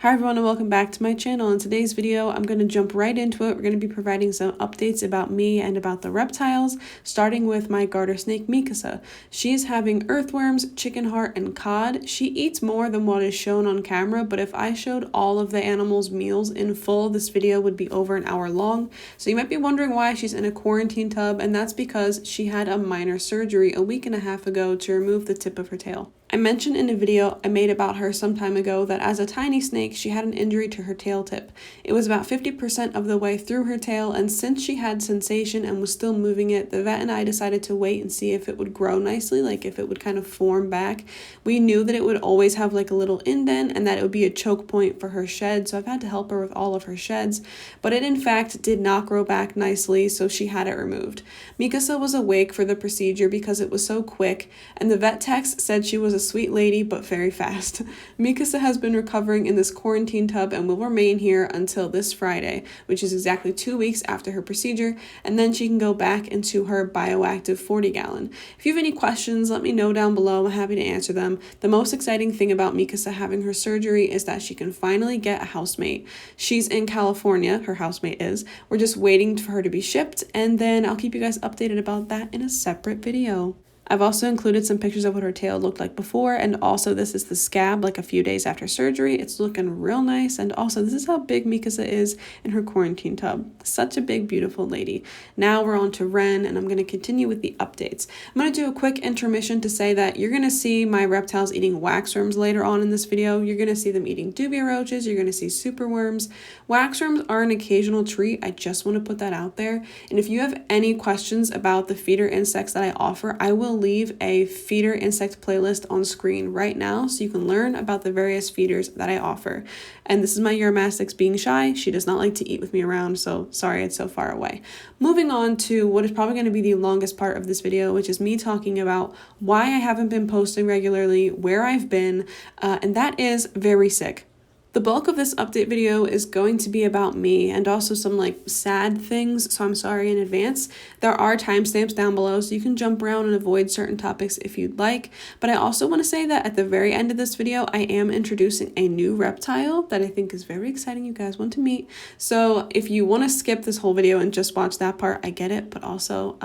Hi everyone and welcome back to my channel. In today's video, I'm going to jump right into it. We're going to be providing some updates about me and about the reptiles, starting with my garter snake Mikasa. She is having earthworms, chicken heart, and cod. She eats more than what is shown on camera, but if I showed all of the animals' meals in full, this video would be over an hour long. So you might be wondering why she's in a quarantine tub, and that's because she had a minor surgery a week and a half ago to remove the tip of her tail. I mentioned in a video I made about her some time ago that as a tiny snake, she had an injury to her tail tip. It was about 50% of the way through her tail, and since she had sensation and was still moving it, the vet and I decided to wait and see if it would grow nicely, like if it would kind of form back. We knew that it would always have like a little indent and that it would be a choke point for her shed, so I've had to help her with all of her sheds, but it in fact did not grow back nicely, so she had it removed. Mikasa was awake for the procedure because it was so quick, and the vet techs said she was a sweet lady but very fast. Mikasa has been recovering in this quarantine tub and will remain here until this Friday, which is exactly 2 weeks after her procedure, and then she can go back into her bioactive 40-gallon. If you have any questions, let me know down below. I'm happy to answer them. The most exciting thing about Mikasa having her surgery is that she can finally get a housemate. She's in California, her housemate is. We're just waiting for her to be shipped, and then I'll keep you guys updated about that in a separate video. I've also included some pictures of what her tail looked like before, and also this is the scab like a few days after surgery. It's looking real nice, and also this is how big Mikasa is in her quarantine tub. Such a big, beautiful lady. Now we're on to Ren, and I'm going to continue with the updates. I'm going to do a quick intermission to say that you're going to see my reptiles eating waxworms later on in this video. You're going to see them eating dubia roaches. You're going to see superworms. Waxworms are an occasional treat. I just want to put that out there. And if you have any questions about the feeder insects that I offer, I will leave a feeder insect playlist on screen right now so you can learn about the various feeders that I offer. And this is my Uromastyx being shy. She does not like to eat with me around, so sorry it's so far away. Moving on to what is probably going to be the longest part of this video, which is me talking about why I haven't been posting regularly, where I've been, and that is very sick. The bulk of this update video is going to be about me and also some like sad things, so I'm sorry in advance. There are timestamps down below so you can jump around and avoid certain topics if you'd like, but I also want to say that at the very end of this video I am introducing a new reptile that I think is very exciting you guys want to meet. So if you want to skip this whole video and just watch that part, I get it, but also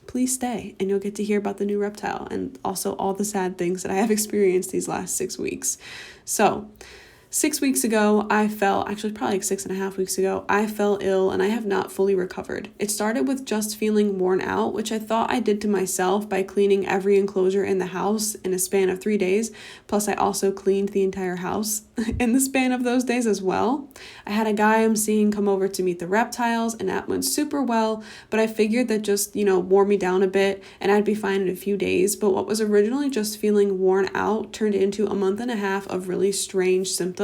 please stay and you'll get to hear about the new reptile and also all the sad things that I have experienced these last 6 weeks. So 6 weeks ago, actually probably like 6.5 weeks ago, I fell ill and I have not fully recovered. It started with just feeling worn out, which I thought I did to myself by cleaning every enclosure in the house in a span of 3 days. Plus I also cleaned the entire house in the span of those days as well. I had a guy I'm seeing come over to meet the reptiles and that went super well, but I figured that just, wore me down a bit and I'd be fine in a few days. But what was originally just feeling worn out turned into a month and a half of really strange symptoms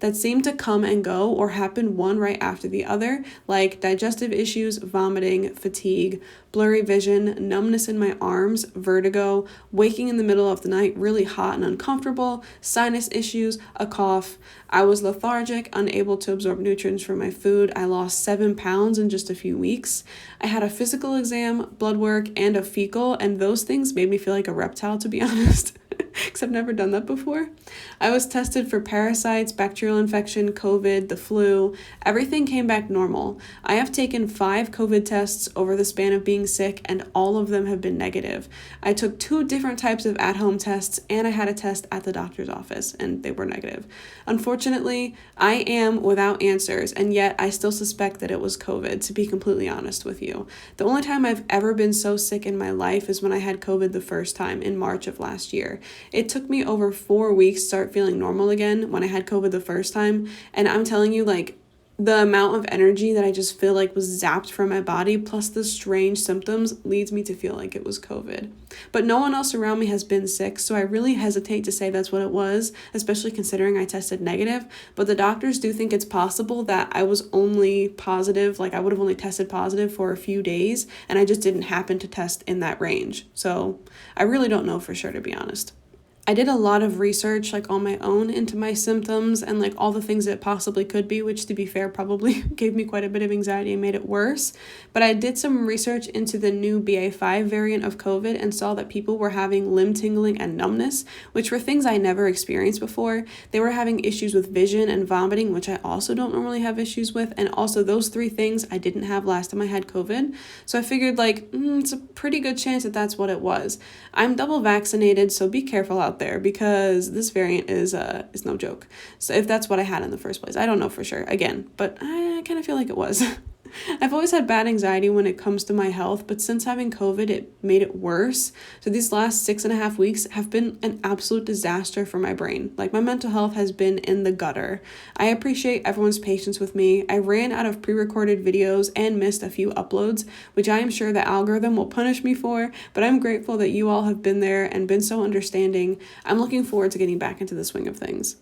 that seem to come and go or happen one right after the other, like digestive issues, vomiting, fatigue, blurry vision, numbness in my arms, vertigo, waking in the middle of the night really hot and uncomfortable, sinus issues, a cough. I was lethargic, unable to absorb nutrients from my food. I lost 7 pounds in just a few weeks. I had a physical exam, blood work, and a fecal, and those things made me feel like a reptile, to be honest. Because I've never done that before. I was tested for parasites, bacterial infection, COVID, the flu. Everything came back normal. I have taken 5 COVID tests over the span of being sick, and all of them have been negative. I took 2 different types of at-home tests, and I had a test at the doctor's office, and they were negative. Unfortunately, I am without answers, and yet I still suspect that it was COVID, to be completely honest with you. The only time I've ever been so sick in my life is when I had COVID the first time in March of last year. It took me over 4 weeks to start feeling normal again when I had COVID the first time, and I'm telling you, like, the amount of energy that I just feel like was zapped from my body plus the strange symptoms leads me to feel like it was COVID. But no one else around me has been sick, so I really hesitate to say that's what it was, especially considering I tested negative. But the doctors do think it's possible that I was only positive, like I would have only tested positive for a few days, and I just didn't happen to test in that range. So I really don't know for sure, to be honest. I did a lot of research like on my own into my symptoms and like all the things that it possibly could be, which to be fair probably gave me quite a bit of anxiety and made it worse. But I did some research into the new BA.5 variant of COVID and saw that people were having limb tingling and numbness, which were things I never experienced before. They were having issues with vision and vomiting, which I also don't normally have issues with. And also those three things I didn't have last time I had COVID. So I figured like, it's a pretty good chance that that's what it was. I'm double vaccinated, so be careful out there because this variant is no joke. So if that's what I had in the first place, I don't know for sure again, but I kind of feel like it was. I've always had bad anxiety when it comes to my health, but since having COVID, it made it worse. So these last 6.5 weeks have been an absolute disaster for my brain. Like my mental health has been in the gutter. I appreciate everyone's patience with me. I ran out of pre-recorded videos and missed a few uploads, which I am sure the algorithm will punish me for, but I'm grateful that you all have been there and been so understanding. I'm looking forward to getting back into the swing of things.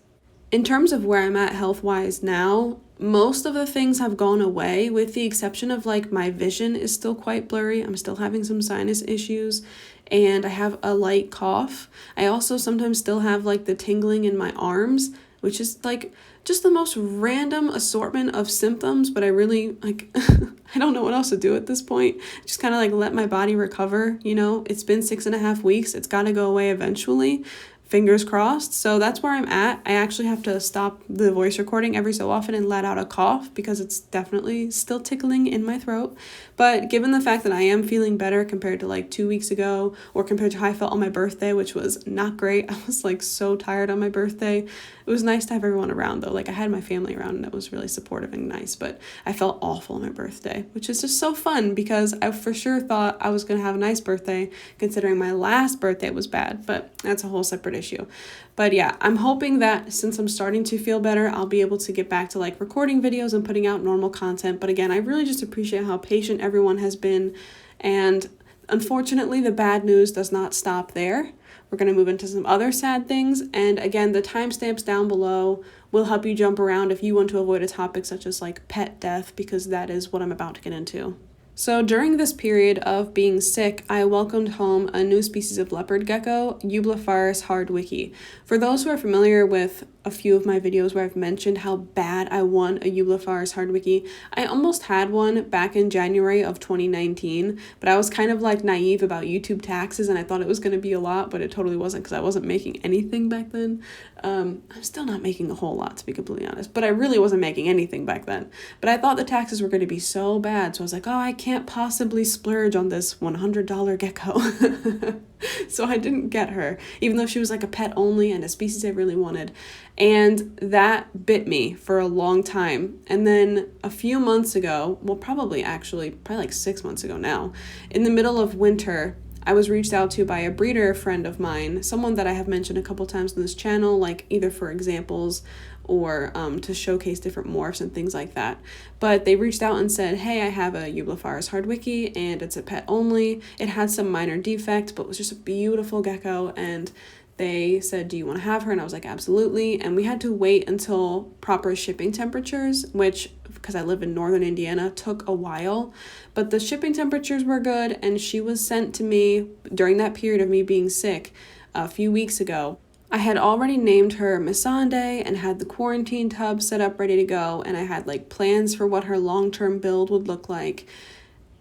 In terms of where I'm at health-wise now, most of the things have gone away with the exception of like my vision is still quite blurry. I'm still having some sinus issues and I have a light cough. I also sometimes still have like the tingling in my arms, which is like just the most random assortment of symptoms, but I really like, I don't know what else to do at this point. Just kind of like let my body recover, you know, it's been 6.5 weeks. It's got to go away eventually. Fingers crossed. So that's where I'm at. I actually have to stop the voice recording every so often and let out a cough because it's definitely still tickling in my throat. But given the fact that I am feeling better compared to like 2 weeks ago or compared to how I felt on my birthday, which was not great. I was like so tired on my birthday. It was nice to have everyone around though. Like I had my family around and it was really supportive and nice, but I felt awful on my birthday, which is just so fun because I for sure thought I was going to have a nice birthday considering my last birthday was bad, but that's a whole separate issue. But yeah, I'm hoping that since I'm starting to feel better, I'll be able to get back to like recording videos and putting out normal content. But again, I really just appreciate how patient everyone has been. And unfortunately, the bad news does not stop there. We're going to move into some other sad things. And again, the timestamps down below will help you jump around if you want to avoid a topic such as like pet death, because that is what I'm about to get into. So during this period of being sick, I welcomed home a new species of leopard gecko, Eublepharus hardwicki. For those who are familiar with a few of my videos where I've mentioned how bad I want a Eublepharus hardwicki, I almost had one back in January of 2019, but I was kind of like naive about YouTube taxes and I thought it was going to be a lot, but it totally wasn't because I wasn't making anything back then. I'm still not making a whole lot, to be completely honest, but I really wasn't making anything back then. But I thought the taxes were going to be so bad, so I was like, oh, I can't possibly splurge on this $100 gecko. So I didn't get her, even though she was like a pet only and a species I really wanted. And that bit me for a long time. And then a few months ago, well, probably like 6 months ago now, in the middle of winter, I was reached out to by a breeder friend of mine, someone that I have mentioned a couple times on this channel, like either for examples or to showcase different morphs and things like that. But they reached out and said, hey, I have a Eublepharus hardwicki and it's a pet only. It had some minor defect, but was just a beautiful gecko. And they said, do you want to have her? And I was like, absolutely. And we had to wait until proper shipping temperatures, which, because I live in northern Indiana, took a while. But the shipping temperatures were good, and she was sent to me during that period of me being sick a few weeks ago. I had already named her Missandei and had the quarantine tub set up ready to go, and I had like plans for what her long-term build would look like.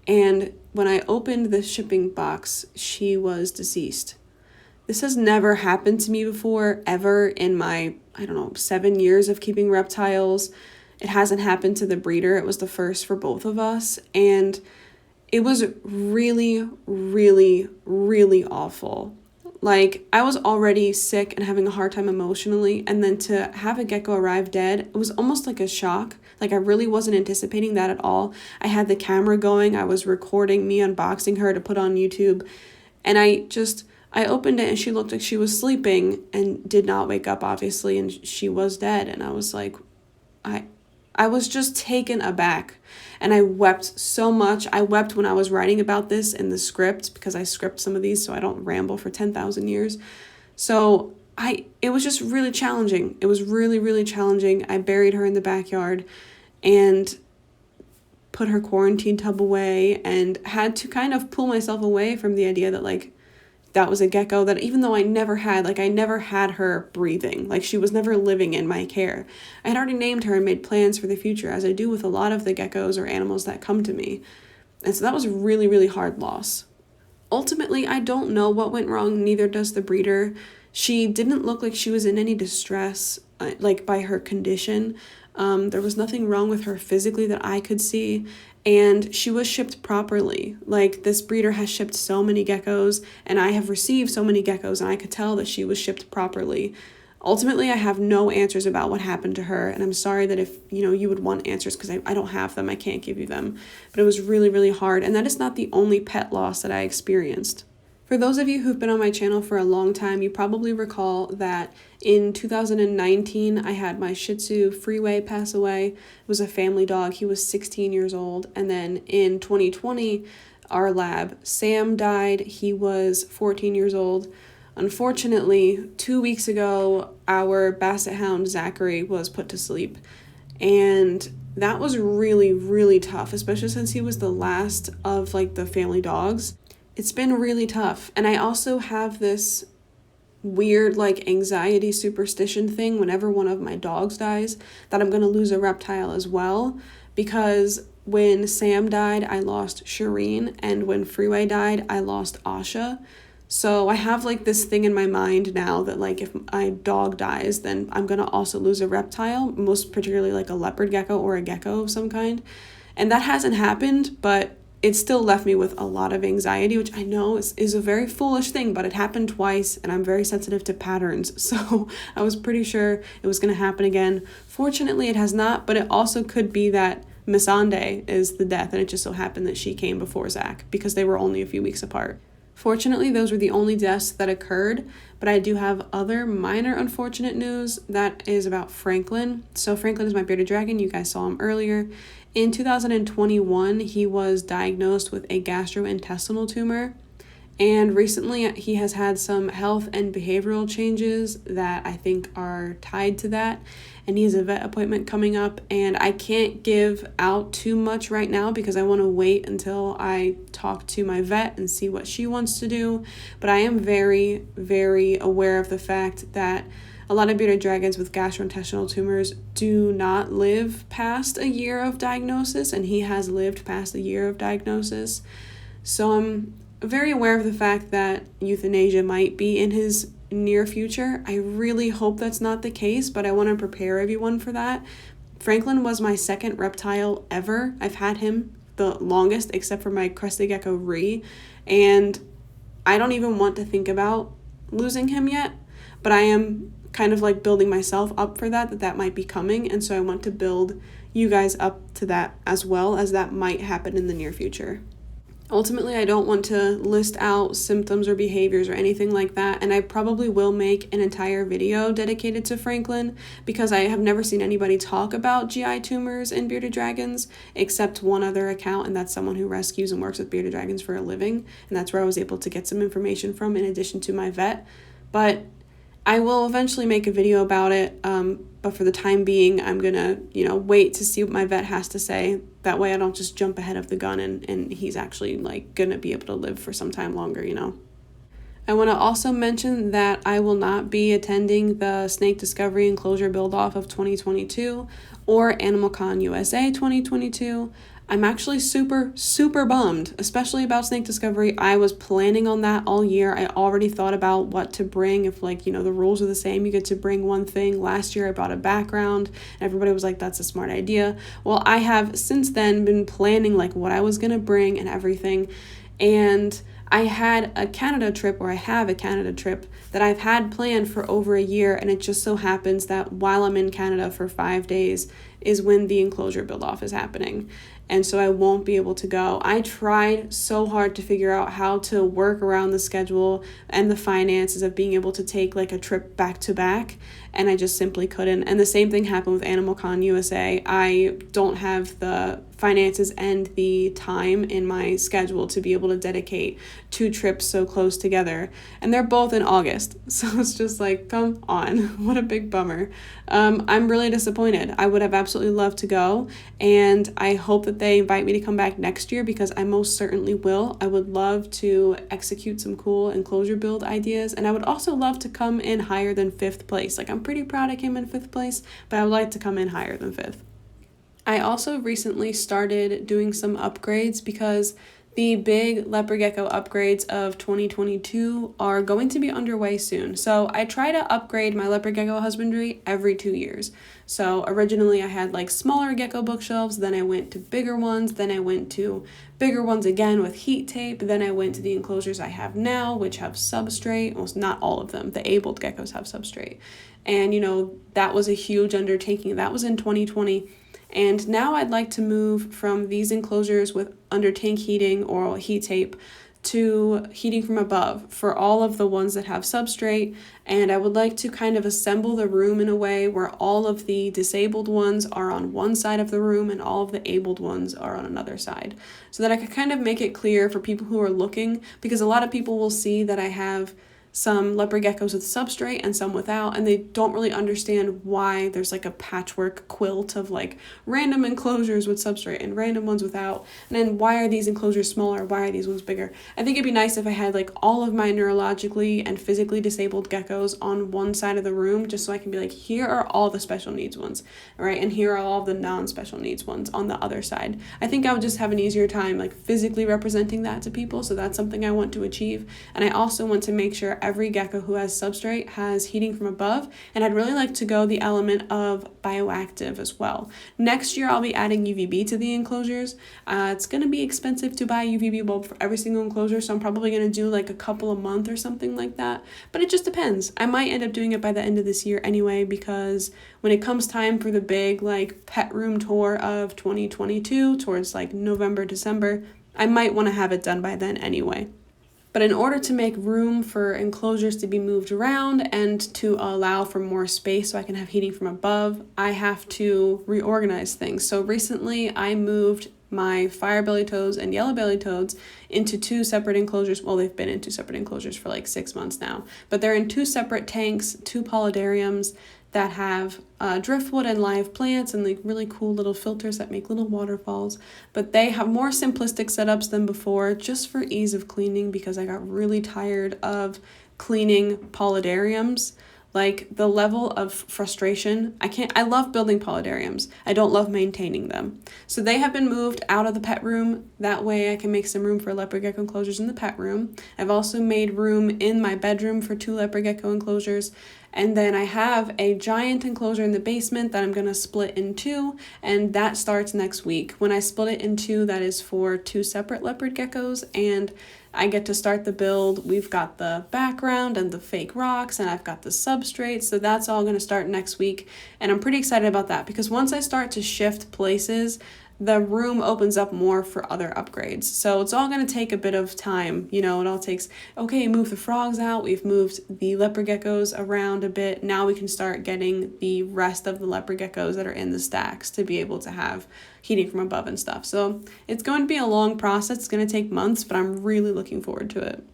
And when I opened the shipping box, she was deceased. This has never happened to me before, ever in my, 7 years of keeping reptiles. It hasn't happened to the breeder. It was the first for both of us. And it was really, really, really awful. Like, I was already sick and having a hard time emotionally. And then to have a gecko arrive dead, it was almost like a shock. Like, I really wasn't anticipating that at all. I had the camera going. I was recording me unboxing her to put on YouTube. And I opened it and she looked like she was sleeping and did not wake up, obviously, and she was dead. And I was like, I was just taken aback. And I wept so much. I wept when I was writing about this in the script because I script some of these so I don't ramble for 10,000 years. So it was just really challenging. It was really, really challenging. I buried her in the backyard and put her quarantine tub away and had to kind of pull myself away from the idea that like, that was a gecko that even though I never had her breathing, like she was never living in my care, I had already named her and made plans for the future, as I do with a lot of the geckos or animals that come to me. And so that was a really, really hard loss. Ultimately, I don't know what went wrong, neither does the breeder. She didn't look like she was in any distress, like by her condition. There was nothing wrong with her physically that I could see, and she was shipped properly. Like, this breeder has shipped so many geckos, and I have received so many geckos, and I could tell that she was shipped properly. Ultimately, I have no answers about what happened to her, and I'm sorry that if, you would want answers, because I don't have them, I can't give you them. But it was really, really hard, and that is not the only pet loss that I experienced. For those of you who've been on my channel for a long time, you probably recall that in 2019, I had my Shih Tzu Freeway pass away. It was a family dog. He was 16 years old. And then in 2020, our lab, Sam, died. He was 14 years old. Unfortunately, 2 weeks ago, our Basset Hound, Zachary, was put to sleep. And that was really, really tough, especially since he was the last of the family dogs. It's been really tough. And I also have this weird anxiety superstition thing whenever one of my dogs dies, that I'm going to lose a reptile as well, because when Sam died, I lost Shireen, and when Freeway died, I lost Asha. So I have this thing in my mind now that if my dog dies, then I'm going to also lose a reptile, most particularly a leopard gecko or a gecko of some kind. And that hasn't happened, but it still left me with a lot of anxiety, which I know is a very foolish thing, but it happened twice, and I'm very sensitive to patterns, so I was pretty sure it was going to happen again. Fortunately, it has not, but it also could be that Missandei is the death, and it just so happened that she came before Zach, because they were only a few weeks apart. Fortunately, those were the only deaths that occurred, but I do have other minor unfortunate news that is about Franklin. So Franklin is my bearded dragon. You guys saw him earlier. In 2021, he was diagnosed with a gastrointestinal tumor, and recently he has had some health and behavioral changes that I think are tied to that, and he has a vet appointment coming up, and I can't give out too much right now because I want to wait until I talk to my vet and see what she wants to do, but I am very, very aware of the fact that a lot of bearded dragons with gastrointestinal tumors do not live past a year of diagnosis, and he has lived past a year of diagnosis. So I'm very aware of the fact that euthanasia might be in his near future. I really hope that's not the case, but I want to prepare everyone for that. Franklin was my second reptile ever. I've had him the longest, except for my crested gecko Ree, and I don't even want to think about losing him yet, but I am kind of building myself up for that might be coming, and so I want to build you guys up to that as well, as that might happen in the near future. Ultimately, I don't want to list out symptoms or behaviors or anything like that, and I probably will make an entire video dedicated to Franklin, because I have never seen anybody talk about GI tumors in bearded dragons except one other account, and that's someone who rescues and works with bearded dragons for a living, and that's where I was able to get some information from in addition to my vet. But I will eventually make a video about it, but for the time being, I'm gonna, wait to see what my vet has to say. That way I don't just jump ahead of the gun and he's actually, gonna be able to live for some time longer, I want to also mention that I will not be attending the Snake Discovery Enclosure Build-Off of 2022 or AnimalConUSA 2022. I'm actually super, super bummed, especially about Snake Discovery. I was planning on that all year. I already thought about what to bring if, the rules are the same. You get to bring one thing. Last year, I brought a background, and everybody was like, that's a smart idea. Well, I have since then been planning, what I was going to bring and everything, and I had a Canada trip, or I have a Canada trip, that I've had planned for over a year, and it just so happens that while I'm in Canada for 5 days is when the Enclosure build-off is happening. And so I won't be able to go. I tried so hard to figure out how to work around the schedule and the finances of being able to take a trip back to back, and I just simply couldn't. And the same thing happened with AnimalConUSA. I don't have the finances and the time in my schedule to be able to dedicate 2 trips so close together. And they're both in August. So it's just like, come on, what a big bummer. I'm really disappointed. I would have absolutely loved to go, and I hope that they invite me to come back next year, because I most certainly will. I would love to execute some cool enclosure build ideas, and I would also love to come in higher than 5th place. Like, I'm pretty proud I came in 5th place, but I would like to come in higher than 5th. I also recently started doing some upgrades, because the big leopard gecko upgrades of 2022 are going to be underway soon. So I try to upgrade my leopard gecko husbandry every 2 years. So originally I had like smaller gecko bookshelves, then I went to bigger ones, then I went to bigger ones again with heat tape, then I went to the enclosures I have now, which have substrate. Well, not all of them. The abled geckos have substrate. And that was a huge undertaking. That was in 2020. And now I'd like to move from these enclosures with under tank heating or heat tape to heating from above for all of the ones that have substrate. And I would like to kind of assemble the room in a way where all of the disabled ones are on one side of the room and all of the abled ones are on another side, so that I could kind of make it clear for people who are looking, because a lot of people will see that I have some leopard geckos with substrate and some without, and they don't really understand why there's like a patchwork quilt of like random enclosures with substrate and random ones without, and then why are these enclosures smaller, why are these ones bigger. I think it'd be nice if I had like all of my neurologically and physically disabled geckos on one side of the room, just so I can be like, here are all the special needs ones, right, and here are all the non-special needs ones on the other side. I think I would just have an easier time like physically representing that to people, so that's something I want to achieve. And I also want to make sure every gecko who has substrate has heating from above, and I'd really like to go the element of bioactive as well. Next year I'll be adding UVB to the enclosures. It's going to be expensive to buy a UVB bulb for every single enclosure, so I'm probably going to do like a couple a month or something like that, but it just depends. I might end up doing it by the end of this year anyway, because when it comes time for the big like pet room tour of 2022 towards like November, December, I might want to have it done by then anyway. But in order to make room for enclosures to be moved around and to allow for more space so I can have heating from above, I have to reorganize things. So recently I moved my fire belly toads and yellow belly toads into 2 separate enclosures. Well, they've been in 2 separate enclosures for like 6 months now, but they're in 2 separate tanks, 2 polydariums that have driftwood and live plants and like really cool little filters that make little waterfalls. But they have more simplistic setups than before, just for ease of cleaning, because I got really tired of cleaning polydariums. Like, the level of frustration, I love building polydariums. I don't love maintaining them. So they have been moved out of the pet room. That way I can make some room for leopard gecko enclosures in the pet room. I've also made room in my bedroom for 2 leopard gecko enclosures. And then I have a giant enclosure in the basement that I'm going to split in 2, and that starts next week. When I split it in 2, that is for 2 separate leopard geckos, and I get to start the build. We've got the background and the fake rocks, and I've got the substrate, so that's all going to start next week, and I'm pretty excited about that, because once I start to shift places, the room opens up more for other upgrades. So it's all going to take a bit of time. It all takes, okay, move the frogs out. We've moved the leopard geckos around a bit. Now we can start getting the rest of the leopard geckos that are in the stacks to be able to have heating from above and stuff. So it's going to be a long process. It's going to take months, but I'm really looking forward to it.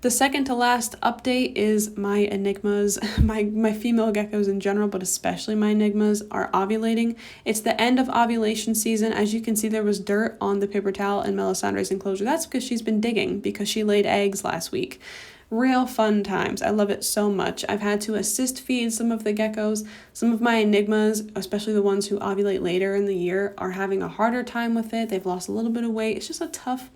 The second to last update is my enigmas. My female geckos in general, but especially my enigmas, are ovulating. It's the end of ovulation season. As you can see, there was dirt on the paper towel in Melisandre's enclosure. That's because she's been digging, because she laid eggs last week. Real fun times. I love it so much. I've had to assist feed some of the geckos. Some of my enigmas, especially the ones who ovulate later in the year, are having a harder time with it. They've lost a little bit of weight. It's just a tough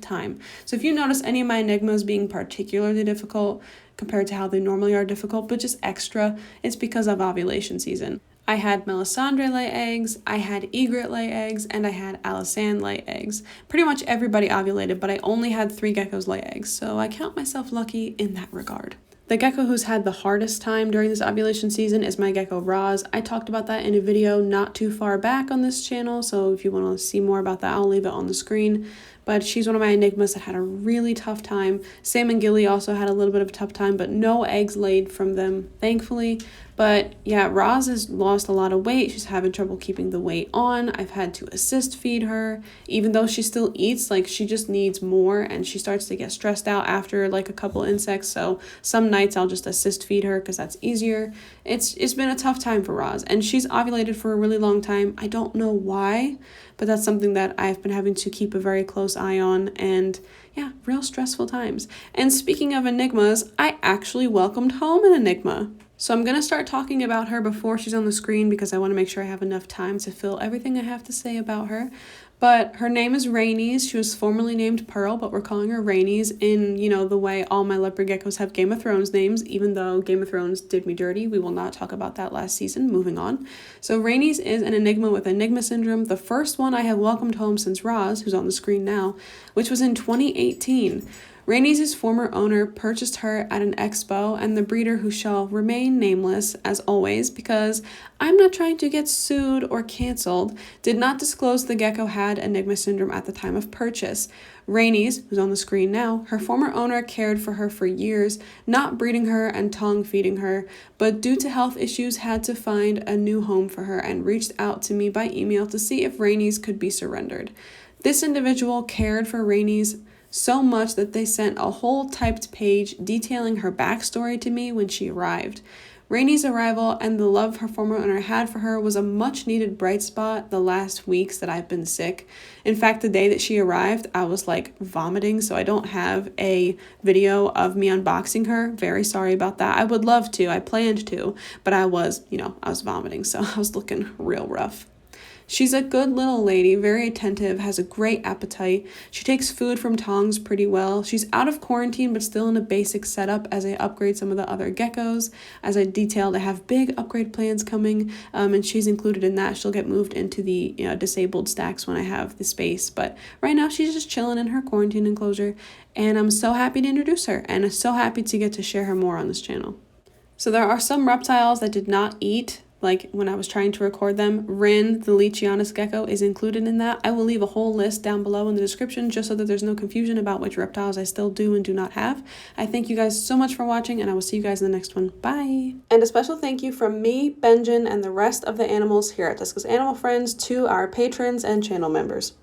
time. So if you notice any of my enigmas being particularly difficult compared to how they normally are difficult, but just extra, it's because of ovulation season. I had Melisandre lay eggs, I had Egret lay eggs, and I had Alisande lay eggs. Pretty much everybody ovulated, but I only had 3 geckos lay eggs, so I count myself lucky in that regard. The gecko who's had the hardest time during this ovulation season is my gecko Roz. I talked about that in a video not too far back on this channel, so if you want to see more about that, I'll leave it on the screen. But she's one of my enigmas that had a really tough time. Sam and Gilly also had a little bit of a tough time, but no eggs laid from them, thankfully. But yeah, Roz has lost a lot of weight. She's having trouble keeping the weight on. I've had to assist feed her, even though she still eats, like she just needs more, and she starts to get stressed out after like a couple insects. So some nights I'll just assist feed her because that's easier. It's been a tough time for Roz, and she's ovulated for a really long time. I don't know why, but that's something that I've been having to keep a very close eye on, and yeah, real stressful times. And speaking of enigmas, I actually welcomed home an enigma. So I'm going to start talking about her before she's on the screen because I want to make sure I have enough time to fill everything I have to say about her. But her name is Rhaenys. She was formerly named Pearl, but we're calling her Rhaenys in, the way all my leopard geckos have Game of Thrones names, even though Game of Thrones did me dirty. We will not talk about that last season. Moving on. So Rhaenys is an enigma with enigma syndrome, the first one I have welcomed home since Roz, who's on the screen now, which was in 2018. Rhaenys' former owner purchased her at an expo, and the breeder, who shall remain nameless as always because I'm not trying to get sued or canceled, did not disclose the gecko had enigma syndrome at the time of purchase. Rhaenys, who's on the screen now, her former owner cared for her for years, not breeding her and tongue feeding her, but due to health issues had to find a new home for her and reached out to me by email to see if Rhaenys could be surrendered. This individual cared for Rhaenys so much that they sent a whole typed page detailing her backstory to me when she arrived. Rhaenys' arrival and the love her former owner had for her was a much-needed bright spot the last weeks that I've been sick. In fact, the day that she arrived, I was like vomiting, so I don't have a video of me unboxing her. Very sorry about that. I would love to. I planned to, but I was vomiting, so I was looking real rough. She's a good little lady, very attentive, has a great appetite. She takes food from tongs pretty well. She's out of quarantine, but still in a basic setup as I upgrade some of the other geckos. As I detailed, I have big upgrade plans coming, and she's included in that. She'll get moved into the disabled stacks when I have the space. But right now, she's just chilling in her quarantine enclosure, and I'm so happy to introduce her, and I'm so happy to get to share her more on this channel. So there are some reptiles that did not eat, like when I was trying to record them. Rin, the Leachianus gecko, is included in that. I will leave a whole list down below in the description just so that there's no confusion about which reptiles I still do and do not have. I thank you guys so much for watching, and I will see you guys in the next one. Bye! And a special thank you from me, Benjamin, and the rest of the animals here at Jessicas Animal Friends to our patrons and channel members.